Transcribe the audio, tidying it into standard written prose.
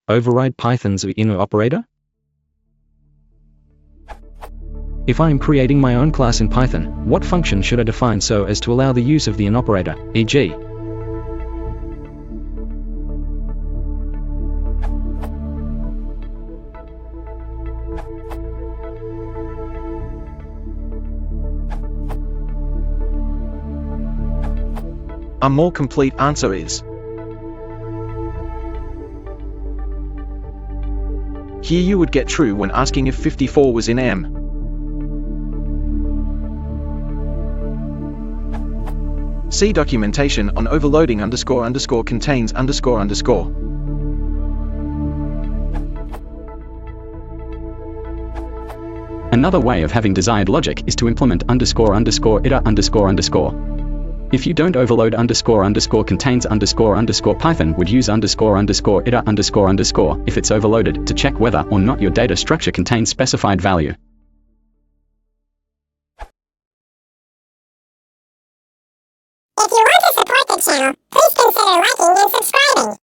override Python's inner operator? If I am creating my own class in Python, what function should I define so as to allow the use of the in operator, e.g. A more complete answer is here you would get true when asking if 54 was in M. See documentation on overloading __ contains __. Another way of having desired logic is to implement __ iter __. If you don't overload __ contains __ Python would use __ iter if it's overloaded to check whether or not your data structure contains specified value. If you want to support the channel, please consider liking and subscribing.